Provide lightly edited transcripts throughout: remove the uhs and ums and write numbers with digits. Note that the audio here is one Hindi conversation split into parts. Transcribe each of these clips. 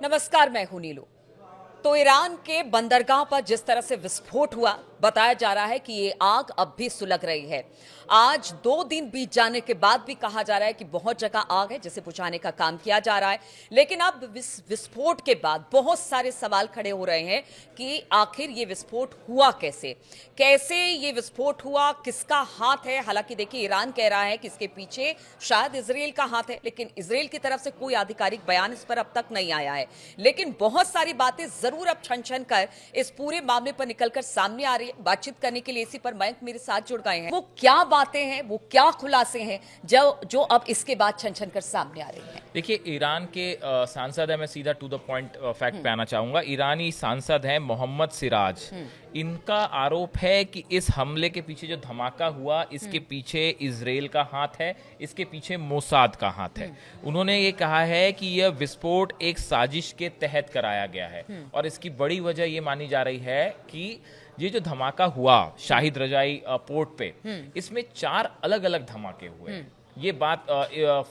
नमस्कार, मैं हूं नीलू। तो ईरान के बंदरगाह पर जिस तरह से विस्फोट हुआ, बताया जा रहा है कि ये आग अब भी सुलग रही है। आज 2 दिन बीत जाने के बाद भी कहा जा रहा है कि बहुत जगह आग है जिसे बुझाने का काम किया जा रहा है। लेकिन अब विस्फोट के बाद बहुत सारे सवाल खड़े हो रहे हैं कि आखिर ये विस्फोट हुआ कैसे, कैसे ये विस्फोट हुआ, किसका हाथ है। हालांकि देखिए, ईरान कह रहा है कि इसके पीछे शायद इजराइल का हाथ है, लेकिन इजराइल की तरफ से कोई आधिकारिक बयान इस पर अब तक नहीं आया है। लेकिन बहुत सारी बातें जरूर अब छन छन कर इस पूरे मामले पर निकलकर सामने आ रही है। बातचीत करने के लिए इसी पर मयंक मेरे साथ जुड़ गए हैं। वो क्या बातें हैं, वो क्या खुलासे हैं जो अब इसके बाद छन छन कर सामने आ रही हैं। देखिए, ईरान के सांसद है, मैं सीधा टू द पॉइंट फैक्ट पे आना चाहूंगा। ईरानी सांसद हैं मोहम्मद सिराज। इनका आरोप है कि इस हमले के पीछे जो धमाका हुआ, इसके पीछे इजराइल का हाथ है, इसके पीछे मोसाद का हाथ है। उन्होंने ये कहा है कि यह विस्फोट एक साजिश के तहत कराया गया है और इसकी बड़ी वजह ये मानी जा रही है कि ये जो धमाका हुआ शाहिद रजाई पोर्ट पे, इसमें 4 अलग अलग धमाके हुए। ये बात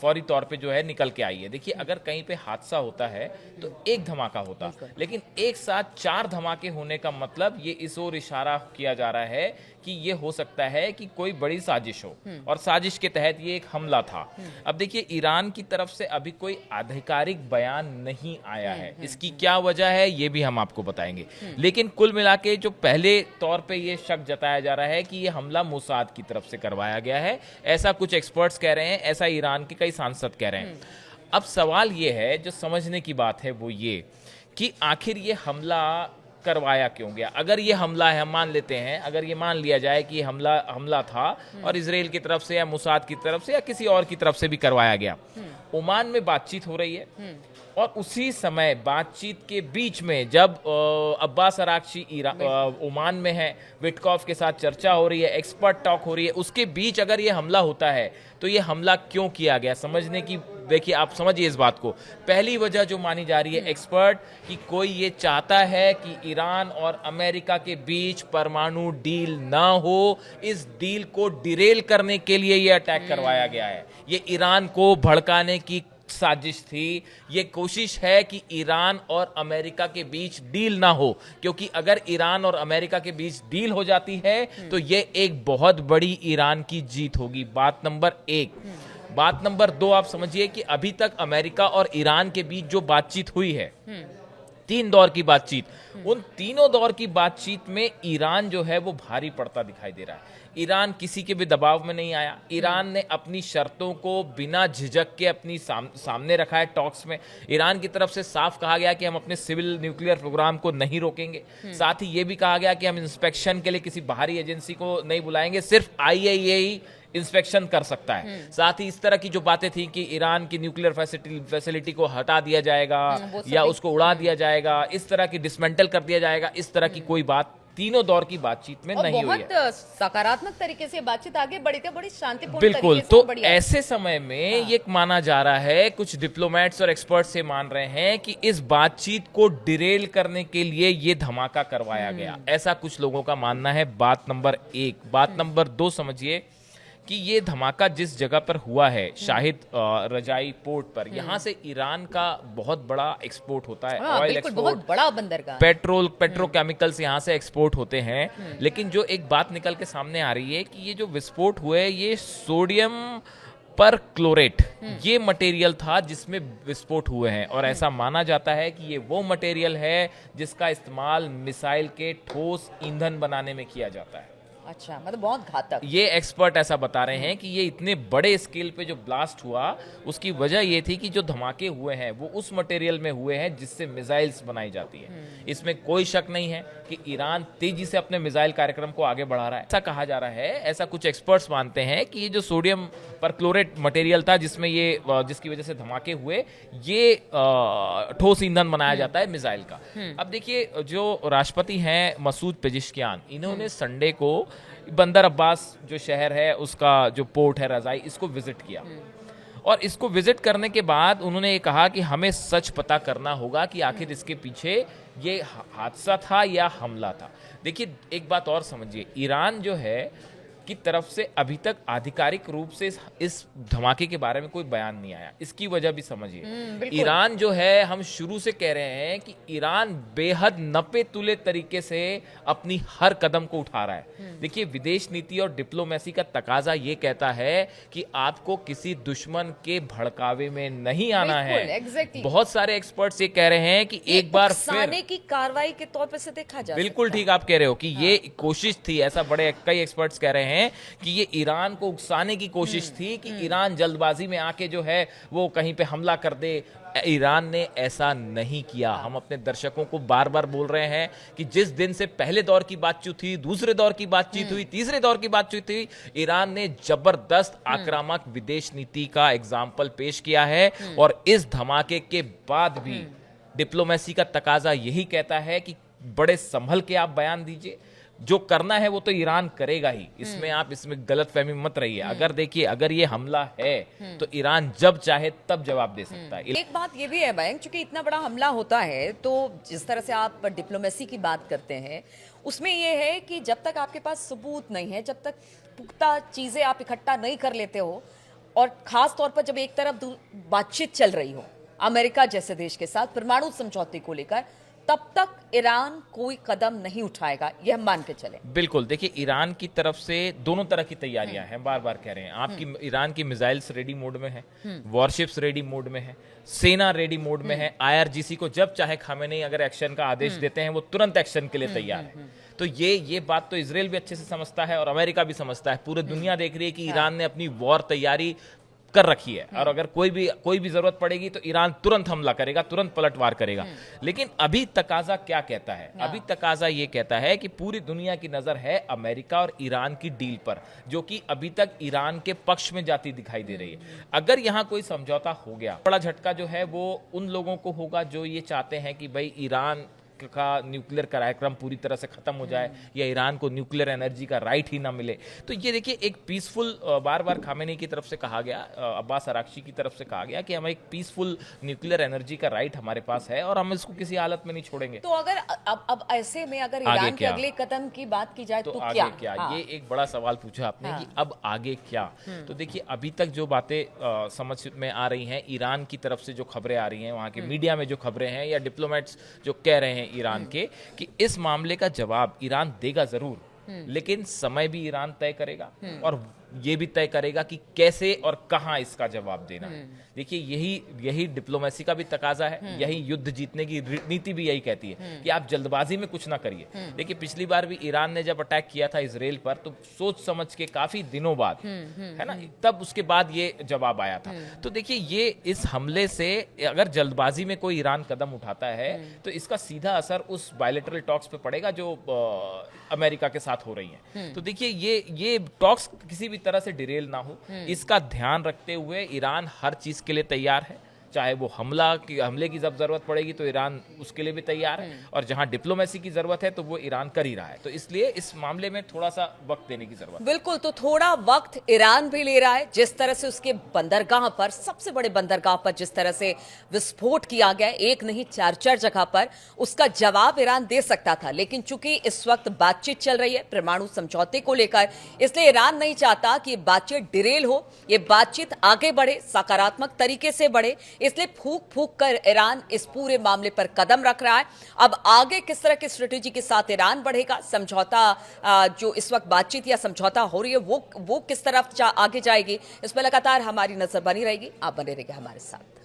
फौरी तौर पे जो है निकल के आई है। देखिए, अगर कहीं पे हादसा होता है तो एक धमाका होता, लेकिन एक साथ 4 धमाके होने का मतलब ये इस ओर इशारा किया जा रहा है कि ये हो सकता है कि कोई बड़ी साजिश हो और साजिश के तहत ये एक हमला था। अब देखिए, ईरान की तरफ से अभी कोई आधिकारिक बयान नहीं आया है। इसकी क्या वजह है ये भी हम आपको बताएंगे। लेकिन कुल मिला के जो पहले तौर पे ये शक जताया जा रहा है कि ये हमला मोसाद की तरफ से करवाया गया है, ऐसा कुछ एक्सपर्ट्स कह रहे हैं, ऐसा ईरान के कई सांसद कह रहे हैं। अब सवाल ये है, जो समझने की बात है वो ये कि आखिर ये हमला करवाया क्यों गया। अगर ये हमला है, हम मान लेते हैं, अगर ये मान लिया जाए कि हमला था और इजराइल की तरफ से या मोसाद की तरफ से या किसी और की तरफ से भी करवाया गया, ओमान में बातचीत हो रही है और उसी समय बातचीत के बीच में जब अब्बास अरागची ओमान में है, विटकॉफ के साथ चर्चा हो रही है, एक्सपर्ट टॉक हो रही है, उसके बीच अगर ये हमला होता है तो ये हमला क्यों किया गया, समझने की। देखिए, आप समझिए इस बात को। पहली वजह जो मानी जा रही है एक्सपर्ट, कि कोई ये चाहता है कि ईरान और अमेरिका के बीच परमाणु डील ना हो, इस डील को डिरेल करने के लिए ये अटैक करवाया गया है। ये ईरान को भड़काने की साजिश थी। ये कोशिश है कि ईरान और अमेरिका के बीच डील ना हो, क्योंकि अगर ईरान और अमेरिका के बीच डील हो जाती है तो ये एक बहुत बड़ी ईरान की जीत होगी। बात नंबर 1। बात नंबर 2, आप समझिए कि अभी तक अमेरिका और ईरान के बीच जो बातचीत हुई है, 3 दौर की बातचीत, उन तीनों दौर की बातचीत में ईरान जो है वो भारी पड़ता दिखाई दे रहा है। ईरान किसी के भी दबाव में नहीं आया। ईरान ने अपनी शर्तों को बिना झिझक के अपनी सामने रखा है टॉक्स में। ईरान की तरफ से साफ कहा गया कि हम अपने सिविल न्यूक्लियर प्रोग्राम को नहीं रोकेंगे। साथ ही ये भी कहा गया कि हम इंस्पेक्शन के लिए किसी बाहरी एजेंसी को नहीं बुलाएंगे, सिर्फ IAEA ही इंस्पेक्शन कर सकता है। साथ ही इस तरह की जो बातें थी कि ईरान की न्यूक्लियर फैसिलिटी को हटा दिया जाएगा या उसको उड़ा दिया जाएगा, इस तरह की डिसमेंटल कर दिया जाएगा, इस तरह की कोई बात तीनों दौर की बातचीत में नहीं हुई है। बहुत सकारात्मक तरीके से बातचीत आगे बढ़ी थी, बड़ी शांतिपूर्ण बिल्कुल। तरीके से तो ऐसे समय में ये माना जा रहा है, कुछ डिप्लोमेट्स और एक्सपर्ट्स से मान रहे हैं कि इस बातचीत को डिरेल करने के लिए ये धमाका करवाया गया, ऐसा कुछ लोगों का मानना है। बात नंबर 1। बात नंबर 2, समझिए कि ये धमाका जिस जगह पर हुआ है, शाहिद रजाई पोर्ट पर, यहाँ से ईरान का बहुत बड़ा एक्सपोर्ट होता है। ऑयल एक्सपोर्ट, बहुत बड़ा बंदरगाह, पेट्रोकेमिकल्स यहाँ से एक्सपोर्ट होते हैं। लेकिन जो एक बात निकल के सामने आ रही है कि ये जो विस्फोट हुए, ये सोडियम पर क्लोरेट, ये मटेरियल था जिसमें विस्फोट हुए हैं और ऐसा माना जाता है कि ये वो मटेरियल है जिसका इस्तेमाल मिसाइल के ठोस ईंधन बनाने में किया जाता है। अच्छा, मतलब बहुत घातक। ये एक्सपर्ट ऐसा बता रहे हैं कि ये इतने बड़े स्केल पे जो ब्लास्ट हुआ, उसकी वजह ये थी कि जो धमाके हुए हैं वो उस मटेरियल में हुए हैं जिससे मिसाइल्स बनाई जाती है। इसमें कोई शक नहीं है कि ईरान तेजी से अपने मिसाइल कार्यक्रम को आगे बढ़ा रहा है, ऐसा कहा जा रहा है। ऐसा कुछ एक्सपर्ट्स मानते हैं कि ये जो सोडियम परक्लोरेट मटेरियल था जिसमें ये जिसकी वजह से धमाके हुए, ये ठोस ईंधन बनाया जाता है मिसाइल का। अब देखिए, जो राष्ट्रपति हैं मसूद पेजिशकियान, इन्होंने संडे को बंदर अब्बास जो शहर है, उसका जो पोर्ट है रजाई, इसको विजिट किया और इसको विजिट करने के बाद उन्होंने ये कहा कि हमें सच पता करना होगा कि आखिर इसके पीछे ये हादसा था या हमला था। देखिए, एक बात और समझिए, ईरान जो है की तरफ से अभी तक आधिकारिक रूप से इस धमाके के बारे में कोई बयान नहीं आया। इसकी वजह भी समझिए, ईरान जो है, हम शुरू से कह रहे हैं कि ईरान बेहद नपे तुले तरीके से अपनी हर कदम को उठा रहा है। देखिए, विदेश नीति और डिप्लोमेसी का तकाजा ये कहता है कि आपको किसी दुश्मन के भड़कावे में नहीं आना है। exactly. बहुत सारे एक्सपर्ट्स ये कह रहे हैं कि एक बार फिर की कार्रवाई के तौर पर से देखा जा बिल्कुल ठीक आप कह रहे हो कि ये कोशिश थी, ऐसा बड़े कई एक्सपर्ट्स कह रहे हैं कि ये ईरान को उकसाने की कोशिश थी कि ईरान जल्दबाजी में आके जो है वो कहीं पे हमला कर दे। ईरान ने ऐसा नहीं किया। हम अपने दर्शकों को बार बार बोल रहे हैं कि जिस दिन से पहले दौर की बातचीत हुई, दूसरे दौर की बातचीत हुई, तीसरे दौर की बातचीत हुई, ईरान ने जबरदस्त आक्रामक विदेश नीति का एग्जाम्पल पेश किया है। और इस धमाके के बाद भी डिप्लोमेसी का तकाजा यही कहता है कि बड़े संभल के आप बयान दीजिए। जो करना है वो तो ईरान करेगा ही, इसमें गलतफहमी मत रहिए। अगर देखिए, अगर ये हमला है तो ईरान जब चाहे तब जवाब दे सकता है। एक बात ये भी है बैंक, क्योंकि इतना बड़ा हमला होता है तो जिस तरह से आप डिप्लोमेसी की बात करते हैं उसमें ये है कि जब तक आपके पास सबूत नहीं है, जब तक पुख्ता चीजें आप इकट्ठा नहीं कर लेते हो, और खास तौर पर जब एक तरफ बातचीत चल रही हो अमेरिका जैसे देश के साथ परमाणु समझौते को लेकर, तब तक ईरान कोई कदम नहीं उठाएगा, यह हम मान के चले। बिल्कुल, देखिए, ईरान की तरफ से दोनों तरह की तैयारियां हैं। बार बार कह रहे हैं आपकी, ईरान की मिसाइल्स रेडी मोड में है, वॉरशिप्स रेडी मोड में है, सेना रेडी मोड में है। IRGC को जब चाहे खामेनेई अगर एक्शन का आदेश देते हैं वो तुरंत एक्शन के लिए तैयार है। तो ये बात तो इजराइल भी अच्छे से समझता है और अमेरिका भी समझता है। पूरी दुनिया देख रही है कि ईरान ने अपनी वॉर तैयारी कर रखी है और अगर कोई भी जरूरत पड़ेगी तो ईरान तुरंत हमला करेगा, तुरंत पलटवार करेगा। लेकिन अभी तकाजा क्या कहता है? अभी तकाजा ये कहता है कि पूरी दुनिया की नजर है अमेरिका और ईरान की डील पर, जो कि अभी तक ईरान के पक्ष में जाती दिखाई दे रही है। अगर यहां कोई समझौता हो गया, बड़ा झटका जो है वो उन लोगों को होगा जो ये चाहते हैं कि भाई ईरान का न्यूक्लियर कार्यक्रम पूरी तरह से खत्म हो जाए या ईरान को न्यूक्लियर एनर्जी का राइट ही ना मिले। तो ये देखिए, एक पीसफुल, बार बार खामेनेई की तरफ से कहा गया, अब्बास अराक्ची की तरफ से कहा गया कि हमें एक पीसफुल न्यूक्लियर एनर्जी का राइट हमारे पास है और हम इसको किसी हालत में नहीं छोड़ेंगे। तो अगर अब ऐसे में अगर ईरान के अगले कदम की बात की जाए तो आगे क्या? ये एक बड़ा सवाल पूछा आपने कि अब आगे क्या। तो देखिए, अभी तक जो बातें समझ में आ रही हैं, ईरान की तरफ से जो खबरें आ रही हैं, वहां के मीडिया में जो खबरें हैं या डिप्लोमेट्स जो कह रहे हैं ईरान के, कि इस मामले का जवाब ईरान देगा जरूर, लेकिन समय भी ईरान तय करेगा और ये भी तय करेगा कि कैसे और कहां इसका जवाब देना है। देखिए, यही डिप्लोमेसी का भी तकाजा है, यही युद्ध जीतने की नीति भी यही कहती है कि आप जल्दबाजी में कुछ ना करिए। देखिए, पिछली बार भी ईरान ने जब अटैक किया था इजराइल पर, तो सोच समझ के काफी दिनों बाद, है ना, तब उसके बाद ये जवाब आया था। तो देखिए, ये इस हमले से अगर जल्दबाजी में कोई ईरान कदम उठाता है तो इसका सीधा असर उस बायलैटरल टॉक्स पे पड़ेगा जो अमेरिका के साथ हो रही हैं। तो देखिए, ये टॉक्स किसी भी तरह से डिरेल ना हो, इसका ध्यान रखते हुए ईरान हर चीज के लिए तैयार है। चाहे वो हमले की जब जरूरत पड़ेगी तो ईरान उसके लिए भी तैयार है, और जहां डिप्लोमेसी की जरूरत है तो वो ईरान कर ही रहा है। तो इसलिए इस मामले में थोड़ा सा वक्त देने की जरूरत है। बिल्कुल, तो थोड़ा वक्त ईरान भी ले रहा है। जिस तरह से उसके बंदरगाह पर, सबसे बड़े बंदरगाह पर जिस तरह से विस्फोट किया गया, एक नहीं 4 जगह पर, उसका जवाब ईरान दे सकता था। लेकिन चूंकि इस वक्त बातचीत चल रही है परमाणु समझौते को लेकर, इसलिए ईरान नहीं चाहता कि ये बातचीत डिरेल हो, ये बातचीत आगे बढ़े, सकारात्मक तरीके से बढ़े। इसलिए फूंक कर ईरान इस पूरे मामले पर कदम रख रहा है। अब आगे किस तरह की स्ट्रेटेजी के साथ ईरान बढ़ेगा, समझौता जो इस वक्त बातचीत या समझौता हो रही है वो किस तरफ आगे जाएगी, इस पर लगातार हमारी नजर बनी रहेगी। आप बने रहिए हमारे साथ।